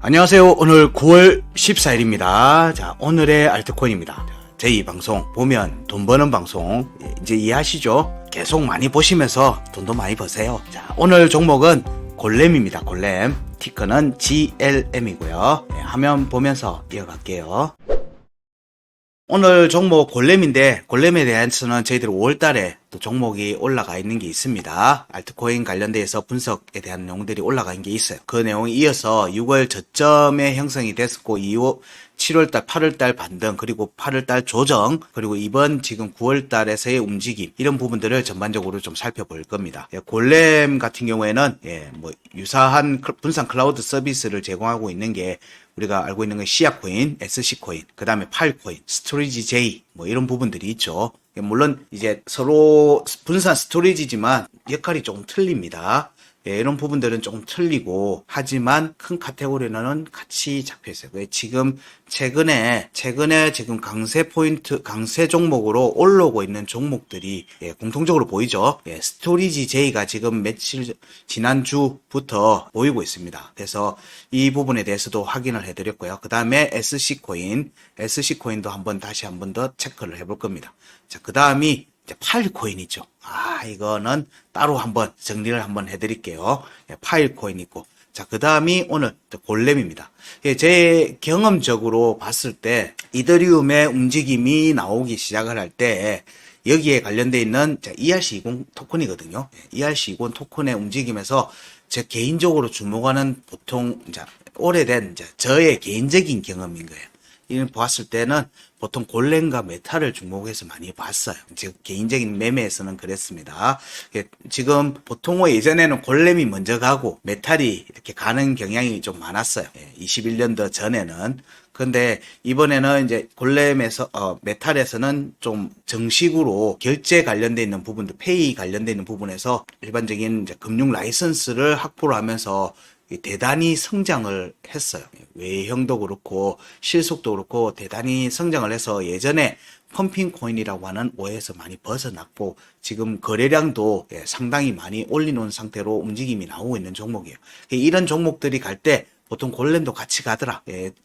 안녕하세요. 오늘 9월 14일입니다. 자, 오늘의 알트코인입니다. 저희 방송 보면 돈 버는 방송 이제 이해하시죠? 계속 많이 보시면서 돈도 많이 버세요. 자, 오늘 종목은 골렘입니다. 골렘. 티커는 GLM이고요. 화면 보면서 이어갈게요. 오늘 종목 골렘인데, 골렘에 대해서는 저희들이 5월달에 또 종목이 올라가 있는 게 있습니다. 알트코인 관련돼서 분석에 대한 내용들이 올라가 있는 게 있어요. 그 내용에 이어서 6월 저점에 형성이 됐었고, 7월달, 8월달 반등, 그리고 8월달 조정, 그리고 이번 지금 9월달에서의 움직임, 이런 부분들을 전반적으로 좀 살펴볼 겁니다. 골렘 같은 경우에는, 유사한 분산 클라우드 서비스를 제공하고 있는 게 우리가 알고 있는 건 시아코인, SC코인, 그 다음에 파일코인, 스토리지 J, 이런 부분들이 있죠. 물론 이제 서로 분산 스토리지지만 역할이 조금 틀립니다. 이런 부분들은 조금 틀리고, 하지만 큰 카테고리는 같이 잡혀 있어요. 지금 최근에 지금 강세 종목으로 올라오고 있는 종목들이 공통적으로 보이죠. 스토리지 J가 지금 지난주부터 보이고 있습니다. 그래서 이 부분에 대해서도 확인을 해드렸고요. 그 다음에 SC코인도 다시 한 번 더 체크를 해볼 겁니다. 자, 그 다음이 파일코인 있죠. 이거는 따로 한번 정리를 한번 해드릴게요. 파일코인 있고. 자, 그 다음이 오늘 골렘입니다. 제 경험적으로 봤을 때, 이더리움의 움직임이 나오기 시작을 할 때, 여기에 관련되어 있는 ERC20 토큰이거든요. ERC20 토큰의 움직임에서 제 개인적으로 주목하는 보통 오래된 저의 개인적인 경험인 거예요. 이걸 봤을 때는 보통 골렘과 메탈을 주목해서 많이 봤어요. 즉 개인적인 매매에서는 그랬습니다. 지금 보통 예전에는 골렘이 먼저 가고 메탈이 이렇게 가는 경향이 좀 많았어요. 21년도 전에는. 근데 이번에는 이제 메탈에서는 좀 정식으로 결제 관련돼 있는 부분도, 페이 관련돼 있는 부분에서 일반적인 금융 라이선스를 확보를 하면서 대단히 성장을 했어요. 외형도 그렇고 실속도 그렇고 대단히 성장을 해서 예전에 펌핑 코인이라고 하는 오해에서 많이 벗어났고, 지금 거래량도 상당히 많이 올려놓은 상태로 움직임이 나오고 있는 종목이에요. 이런 종목들이 갈 때 보통 골렘도 같이 가더라.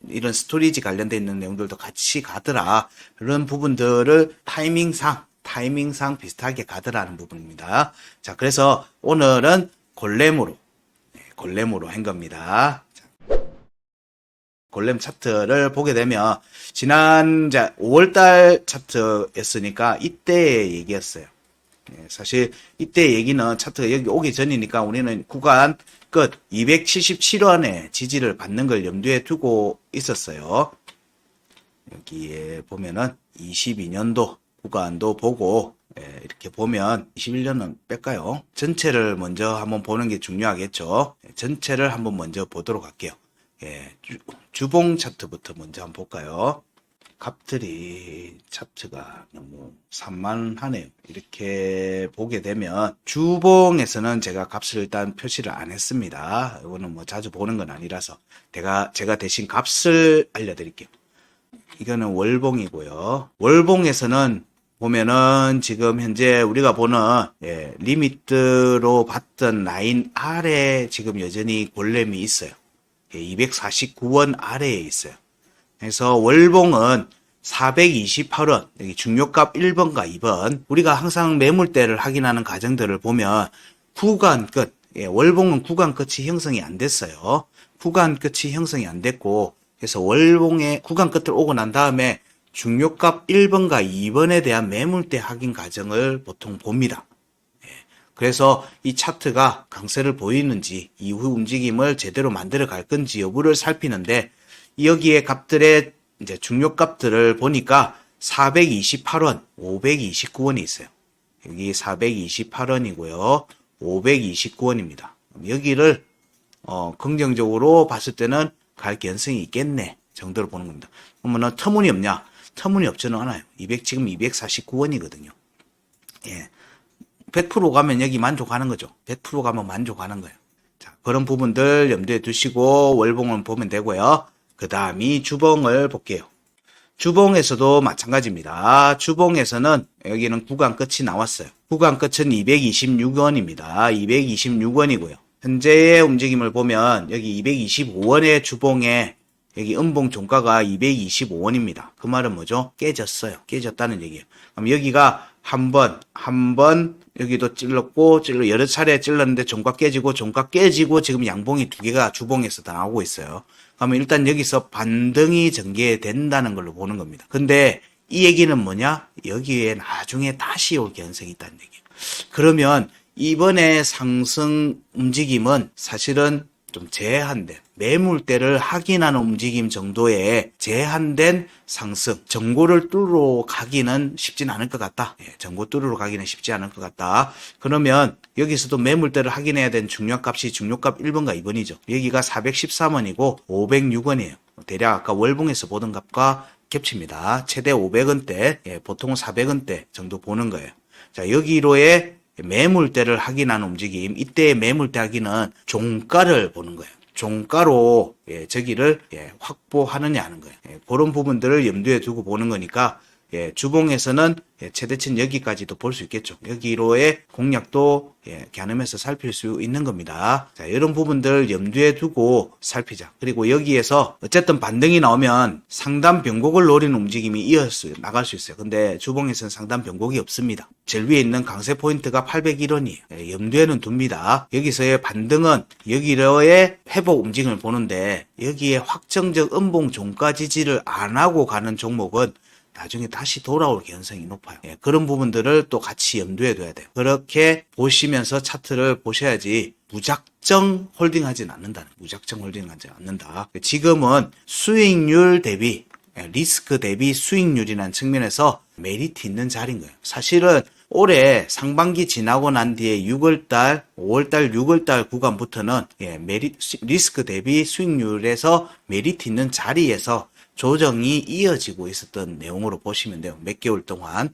이런 스토리지 관련돼 있는 내용들도 같이 가더라. 이런 부분들을 타이밍상 비슷하게 가더라는 부분입니다. 자, 그래서 오늘은 골렘으로 한 겁니다. 골렘 차트를 보게 되면 지난 5월달 차트였으니까 이때의 얘기였어요. 사실 이때 얘기는 차트가 여기 오기 전이니까 우리는 구간 끝 277원의 지지를 받는 걸 염두에 두고 있었어요. 여기에 보면은 22년도 구간도 보고, 이렇게 보면 21년은 뺄까요? 전체를 먼저 한번 보는 게 중요하겠죠. 전체를 한번 먼저 보도록 할게요. 주봉 차트부터 먼저 한번 볼까요? 값들이 차트가 너무 산만하네요. 이렇게 보게 되면 주봉에서는 제가 값을 일단 표시를 안 했습니다. 이거는 자주 보는 건 아니라서 제가 대신 값을 알려드릴게요. 이거는 월봉이고요. 월봉에서는 보면은 지금 현재 우리가 보는 리미트로 봤던 라인 아래 지금 여전히 골렘이 있어요. 249원 아래에 있어요. 그래서 월봉은 428원, 여기 중요값 1번과 2번, 우리가 항상 매물대를 확인하는 과정들을 보면 구간 끝, 월봉은 구간 끝이 형성이 안 됐어요. 구간 끝이 형성이 안 됐고, 그래서 월봉의 구간 끝을 오고 난 다음에 중요값 1번과 2번에 대한 매물대 확인 과정을 보통 봅니다. 그래서 이 차트가 강세를 보이는지, 이후 움직임을 제대로 만들어 갈 건지 여부를 살피는데, 여기에 값들의 이제 중요값들을 보니까 428원, 529원이 있어요. 여기 428원이고요. 529원입니다. 여기를 긍정적으로 봤을 때는 갈 가능성이 있겠네 정도로 보는 겁니다. 그러면 터무니없냐? 터무니없지는 않아요. 지금 249원이거든요. 100% 가면 여기 만족하는 거죠. 100% 가면 만족하는 거예요. 자, 그런 부분들 염두에 두시고 월봉을 보면 되고요. 그 다음이 주봉을 볼게요. 주봉에서도 마찬가지입니다. 주봉에서는 여기는 구간 끝이 나왔어요. 구간 끝은 226원입니다. 226원이고요. 현재의 움직임을 보면 여기 225원의 주봉에 여기 음봉 종가가 225원입니다. 그 말은 뭐죠? 깨졌어요. 깨졌다는 얘기예요. 그럼 여기가 한 번 여기도 찔렀고 여러 차례 찔렀는데 종가 깨지고 지금 양봉이 두 개가 주봉에서 다 나오고 있어요. 그러면 일단 여기서 반등이 전개된다는 걸로 보는 겁니다. 근데 이 얘기는 뭐냐? 여기에 나중에 다시 올 가능성이 있다는 얘기예요. 그러면 이번에 상승 움직임은 사실은 좀 제한된 매물대를 확인하는 움직임 정도의 제한된 상승, 전고를 뚫으러 가기는 쉽진 않을 것 같다. 전고 뚫으러 가기는 쉽지 않을 것 같다. 그러면 여기서도 매물대를 확인해야 되는 중요값이 중요값 1번과 2번이죠. 여기가 413원이고 506원이에요. 대략 아까 월봉에서 보던 값과 겹칩니다. 최대 500원대, 보통은 400원대 정도 보는 거예요. 자, 여기로의 매물대를 확인하는 움직임, 이때의 매물대 확인은 종가를 보는 거예요. 종가로 저기를 확보하느냐 하는 거예요. 그런 부분들을 염두에 두고 보는 거니까 주봉에서는 최대치는 여기까지도 볼 수 있겠죠. 여기로의 공략도 겨누면서 살필 수 있는 겁니다. 자, 이런 부분들 염두에 두고 살피자. 그리고 여기에서 어쨌든 반등이 나오면 상단 변곡을 노리는 움직임이 이어서 나갈 수 있어요. 근데 주봉에서는 상단 변곡이 없습니다. 제일 위에 있는 강세 포인트가 801원이에요. 염두에는 둡니다. 여기서의 반등은 여기로의 회복 움직임을 보는데 여기에 확정적 음봉 종가 지지를 안 하고 가는 종목은 나중에 다시 돌아올 가능성이 높아요. 그런 부분들을 또 같이 염두에 둬야 돼요. 그렇게 보시면서 차트를 보셔야지 무작정 홀딩하진 않는다. 무작정 홀딩하지 않는다. 지금은 수익률 대비 리스크 대비 수익률이라는 측면에서 메리트 있는 자리인 거예요. 사실은 올해 상반기 지나고 난 뒤에 6월달, 5월달, 6월달 구간부터는 리스크 대비 수익률에서 메리트 있는 자리에서 조정이 이어지고 있었던 내용으로 보시면 돼요. 몇 개월 동안.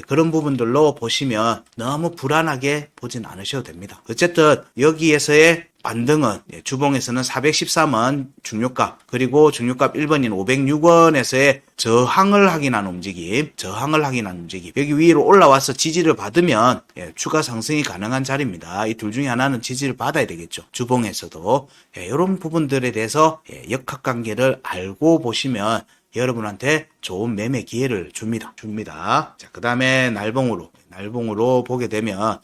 그런 부분들로 보시면 너무 불안하게 보진 않으셔도 됩니다. 어쨌든 여기에서의 반등은 주봉에서는 413원 중요값, 그리고 중요값 1번인 506원에서의 저항을 확인하는 움직임, 여기 위로 올라와서 지지를 받으면 추가 상승이 가능한 자리입니다. 이 둘 중에 하나는 지지를 받아야 되겠죠. 주봉에서도 이런 부분들에 대해서 역학관계를 알고 보시면 여러분한테 좋은 매매 기회를 줍니다. 자, 그 다음에 날봉으로 보게 되면,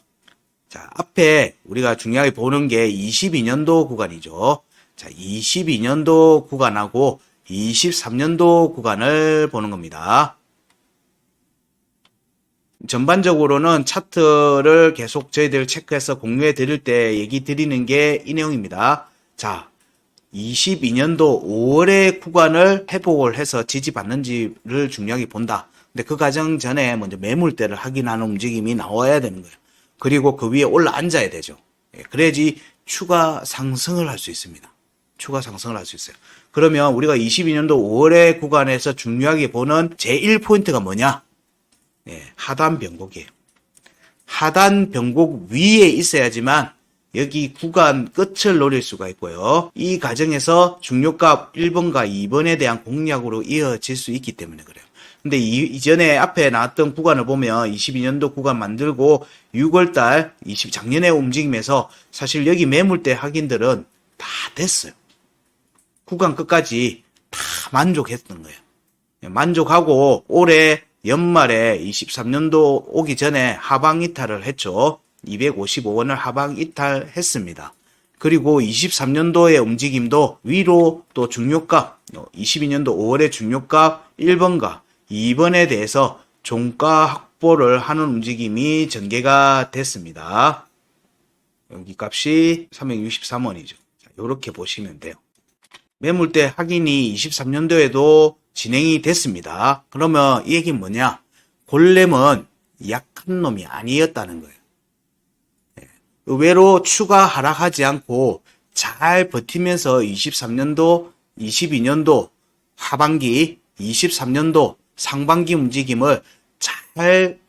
자, 앞에 우리가 중요하게 보는 게 22년도 구간이죠. 자, 22년도 구간하고 23년도 구간을 보는 겁니다. 전반적으로는 차트를 계속 저희들 체크해서 공유해 드릴 때 얘기 드리는 게 이 내용입니다. 자, 22년도 5월의 구간을 회복을 해서 지지받는지를 중요하게 본다. 근데 그 과정 전에 먼저 매물대를 확인하는 움직임이 나와야 되는 거예요. 그리고 그 위에 올라 앉아야 되죠. 그래야지 추가 상승을 할 수 있습니다. 그러면 우리가 22년도 5월의 구간에서 중요하게 보는 제1포인트가 뭐냐? 하단 변곡이에요. 하단 변곡 위에 있어야지만 여기 구간 끝을 노릴 수가 있고요. 이 과정에서 중요값 1번과 2번에 대한 공략으로 이어질 수 있기 때문에 그래요. 근데 이전에 앞에 나왔던 구간을 보면 22년도 구간 만들고 6월달 작년에 움직임에서 사실 여기 매물대 확인들은 다 됐어요. 구간 끝까지 다 만족했던 거예요. 만족하고 올해 연말에 23년도 오기 전에 하방 이탈을 했죠. 255원을 하방 이탈했습니다. 그리고 23년도의 움직임도 위로 또 중요값 22년도 5월의 중요값 1번과 2번에 대해서 종가 확보를 하는 움직임이 전개가 됐습니다. 여기 값이 363원이죠. 이렇게 보시면 돼요. 매물대 확인이 23년도에도 진행이 됐습니다. 그러면 이 얘기는 뭐냐? 골렘은 약한 놈이 아니었다는 거예요. 의외로 추가 하락하지 않고 잘 버티면서 23년도, 22년도 하반기, 23년도 상반기 움직임을 잘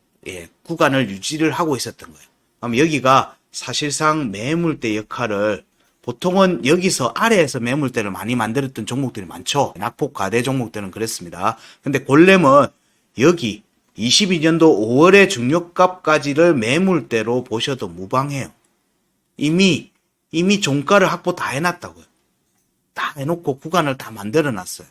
구간을 유지를 하고 있었던 거예요. 그럼 여기가 사실상 매물대 역할을 보통은 여기서 아래에서 매물대를 많이 만들었던 종목들이 많죠. 낙폭 과대 종목들은 그랬습니다. 근데 골렘은 여기 22년도 5월의 중요값까지를 매물대로 보셔도 무방해요. 이미 이미 종가를 확보 다 해놨다고요. 다 해놓고 구간을 다 만들어놨어요.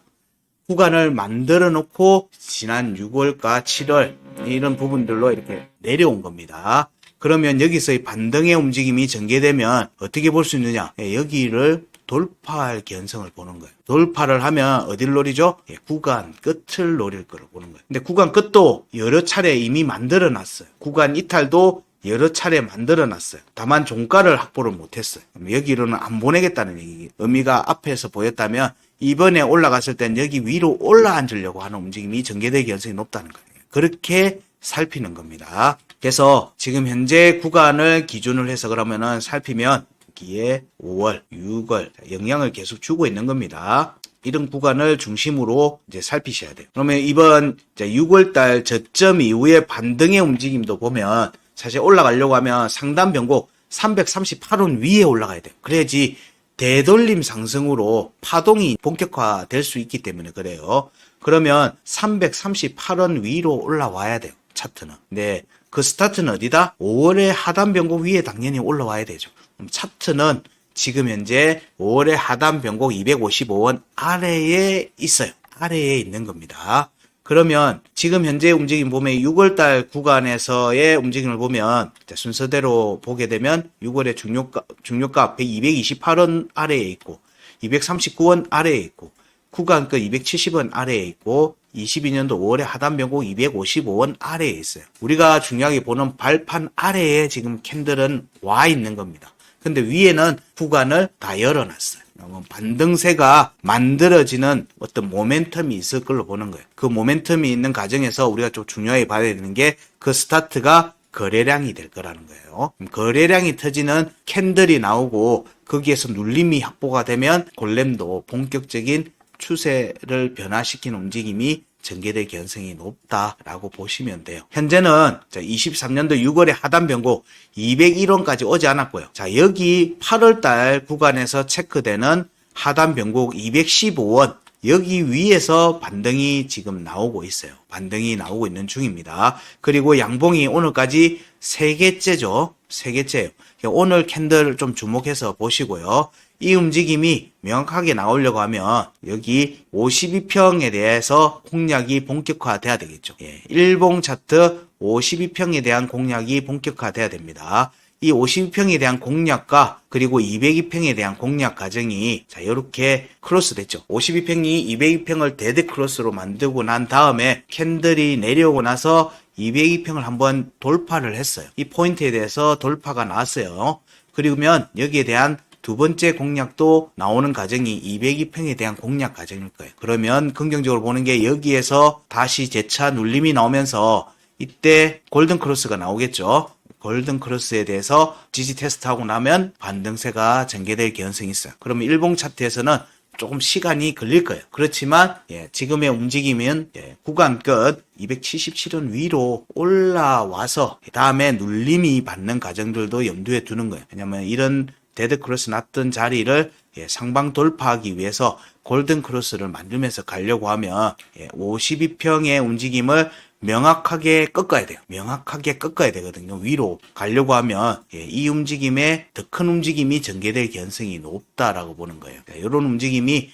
구간을 만들어 놓고 지난 6월과 7월 이런 부분들로 이렇게 내려온 겁니다. 그러면 여기서의 반등의 움직임이 전개되면 어떻게 볼 수 있느냐? 여기를 돌파할 개연성을 보는 거예요. 돌파를 하면 어디를 노리죠? 구간 끝을 노릴 거를 보는 거예요. 근데 구간 끝도 여러 차례 이미 만들어 놨어요. 구간 이탈도 여러 차례 만들어 놨어요. 다만 종가를 확보를 못했어요. 여기로는 안 보내겠다는 얘기. 의미가 앞에서 보였다면 이번에 올라갔을 땐 여기 위로 올라앉으려고 하는 움직임이 전개될 개연성이 높다는 거예요. 그렇게 살피는 겁니다. 그래서 지금 현재 구간을 기준으로 해서 그러면은 살피면 여기에 5월, 6월 영향을 계속 주고 있는 겁니다. 이런 구간을 중심으로 이제 살피셔야 돼요. 그러면 이번 6월달 저점 이후에 반등의 움직임도 보면 사실 올라가려고 하면 상단 변곡 338원 위에 올라가야 돼요. 그래야지 되돌림 상승으로 파동이 본격화될 수 있기 때문에 그래요. 그러면 338원 위로 올라와야 돼요. 차트는. 네, 그 스타트는 어디다? 5월의 하단 변곡 위에 당연히 올라와야 되죠. 그럼 차트는 지금 현재 5월의 하단 변곡 255원 아래에 있어요. 아래에 있는 겁니다. 그러면 지금 현재 움직임 보면 6월달 구간에서의 움직임을 보면 순서대로 보게 되면 6월의 중요가 228원 아래에 있고 239원 아래에 있고 구간끝 270원 아래에 있고 22년도 5월의 하단 변곡 255원 아래에 있어요. 우리가 중요하게 보는 발판 아래에 지금 캔들은 와 있는 겁니다. 근데 위에는 구간을 다 열어놨어요. 반등세가 만들어지는 어떤 모멘텀이 있을 걸로 보는 거예요. 그 모멘텀이 있는 과정에서 우리가 좀 중요하게 봐야 되는 게 그 스타트가 거래량이 될 거라는 거예요. 거래량이 터지는 캔들이 나오고 거기에서 눌림이 확보가 되면 골렘도 본격적인 추세를 변화시키는 움직임이 전개될 개연성이 높다라고 보시면 돼요. 현재는 23년도 6월에 하단 변곡 201원까지 오지 않았고요. 자, 여기 8월달 구간에서 체크되는 하단 변곡 215원 여기 위에서 반등이 지금 나오고 있어요. 반등이 나오고 있는 중입니다. 그리고 양봉이 오늘까지 3개째죠. 3개째예요. 오늘 캔들 좀 주목해서 보시고요. 이 움직임이 명확하게 나오려고 하면 여기 52평에 대해서 공략이 본격화돼야 되겠죠. 일봉 차트 52평에 대한 공략이 본격화돼야 됩니다. 이 52평에 대한 공략과 그리고 202평에 대한 공략 과정이 자 이렇게 크로스 됐죠. 52평이 202평을 데드 크로스로 만들고 난 다음에 캔들이 내려오고 나서 202평을 한번 돌파를 했어요. 이 포인트에 대해서 돌파가 나왔어요. 그러면 여기에 대한 두 번째 공략도 나오는 과정이 202평에 대한 공략 과정일 거예요. 그러면 긍정적으로 보는 게 여기에서 다시 재차 눌림이 나오면서 이때 골든 크로스가 나오겠죠. 골든 크로스에 대해서 지지 테스트하고 나면 반등세가 전개될 개연성이 있어요. 그러면 일봉 차트에서는 조금 시간이 걸릴 거예요. 그렇지만 지금의 움직임은 구간 끝 277원 위로 올라와서 다음에 눌림이 받는 과정들도 염두에 두는 거예요. 왜냐하면 이런 데드 크로스 났던 자리를 상방 돌파하기 위해서 골든 크로스를 만들면서 가려고 하면 52평의 움직임을 명확하게 꺾어야 돼요. 명확하게 꺾어야 되거든요. 위로 가려고 하면 이 움직임에 더 큰 움직임이 전개될 개연성이 높다라고 보는 거예요. 이런 움직임이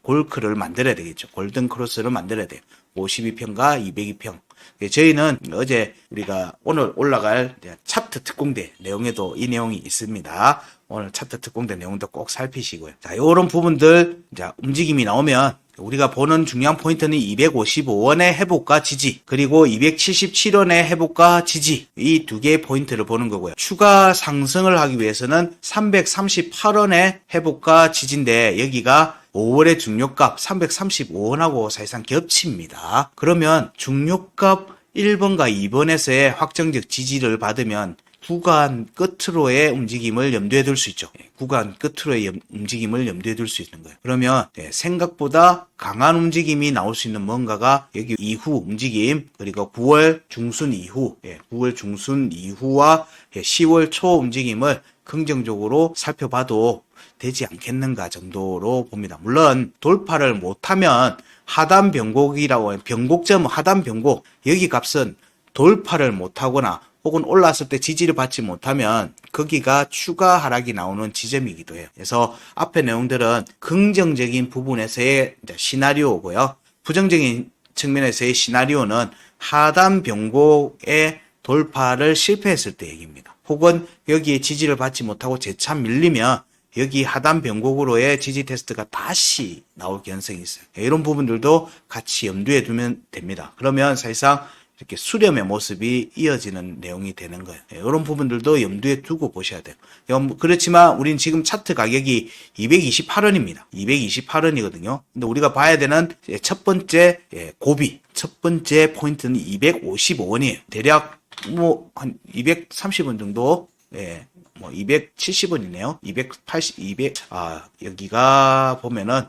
골크를 만들어야 되겠죠. 골든 크로스를 만들어야 돼요. 52평과 202평. 저희는 어제 우리가 오늘 올라갈 차트 특공대 내용에도 이 내용이 있습니다. 오늘 차트 특공대 내용도 꼭 살피시고요. 자, 이런 부분들 움직임이 나오면 우리가 보는 중요한 포인트는 255원의 회복과 지지, 그리고 277원의 회복과 지지, 이 두 개의 포인트를 보는 거고요. 추가 상승을 하기 위해서는 338원의 회복과 지지인데 여기가 5월의 중요값 335원하고 사실상 겹칩니다. 그러면 중요값 1번과 2번에서의 확정적 지지를 받으면 구간 끝으로의 움직임을 염두에 둘 수 있죠. 구간 끝으로의 움직임을 염두에 둘 수 있는 거예요. 그러면 생각보다 강한 움직임이 나올 수 있는 뭔가가 여기 이후 움직임, 그리고 9월 중순 이후, 9월 중순 이후와 10월 초 움직임을 긍정적으로 살펴봐도 되지 않겠는가 정도로 봅니다. 물론 돌파를 못하면 하단 변곡이라고 변곡점 하단 변곡 여기 값은 돌파를 못하거나 혹은 올랐을 때 지지를 받지 못하면 거기가 추가 하락이 나오는 지점이기도 해요. 그래서 앞에 내용들은 긍정적인 부분에서의 이제 시나리오고요. 부정적인 측면에서의 시나리오는 하단 병곡의 돌파를 실패했을 때 얘기입니다. 혹은 여기에 지지를 받지 못하고 재차 밀리면 여기 하단 변곡으로의 지지 테스트가 다시 나올 가능성이 있어요. 이런 부분들도 같이 염두에 두면 됩니다. 그러면 사실상 이렇게 수렴의 모습이 이어지는 내용이 되는 거예요. 이런 부분들도 염두에 두고 보셔야 돼요. 그렇지만 우린 지금 차트 가격이 228원입니다. 228원이거든요. 근데 우리가 봐야 되는 첫 번째 고비, 첫 번째 포인트는 255원이에요. 대략 뭐 한 230원 정도, 뭐 270원이네요. 280, 여기가 보면은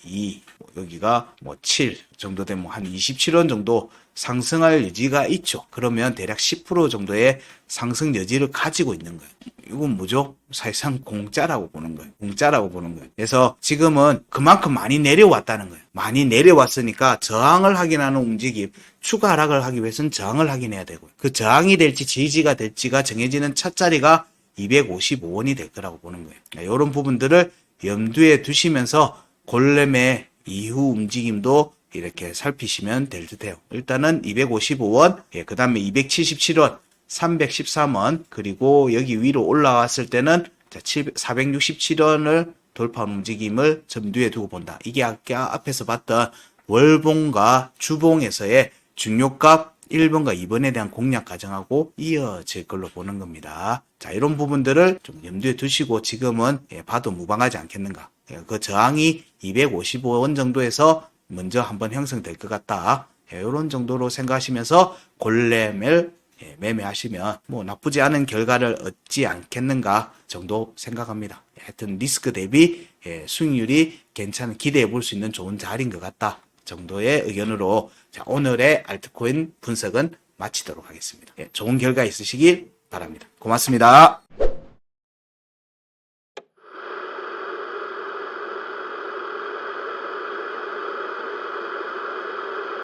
2, 여기가 뭐 7 정도 되면 한 27원 정도 상승할 여지가 있죠. 그러면 대략 10% 정도의 상승 여지를 가지고 있는 거예요. 이건 뭐죠? 사실상 공짜라고 보는 거예요. 공짜라고 보는 거예요. 그래서 지금은 그만큼 많이 내려왔다는 거예요. 많이 내려왔으니까 저항을 확인하는 움직임, 추가 하락을 하기 위해서는 저항을 확인해야 되고요. 그 저항이 될지 지지가 될지가 정해지는 첫 자리가 255원이 될 거라고 보는 거예요. 이런 부분들을 염두에 두시면서 골렘의 이후 움직임도 이렇게 살피시면 될 듯해요. 일단은 255원, 그 다음에 277원, 313원, 그리고 여기 위로 올라왔을 때는 467원을 돌파한 움직임을 점두에 두고 본다. 이게 아까 앞에서 봤던 월봉과 주봉에서의 중요값 1번과 2번에 대한 공략 과정하고 이어질 걸로 보는 겁니다. 자, 이런 부분들을 좀 염두에 두시고 지금은 봐도 무방하지 않겠는가. 그 저항이 255원 정도에서 먼저 한번 형성될 것 같다. 이런 정도로 생각하시면서 골렘을 매매하시면 뭐 나쁘지 않은 결과를 얻지 않겠는가 정도 생각합니다. 하여튼 리스크 대비 수익률이 괜찮은, 기대해 볼 수 있는 좋은 자리인 것 같다 정도의 의견으로 오늘의 알트코인 분석은 마치도록 하겠습니다. 좋은 결과 있으시길 바랍니다. 고맙습니다.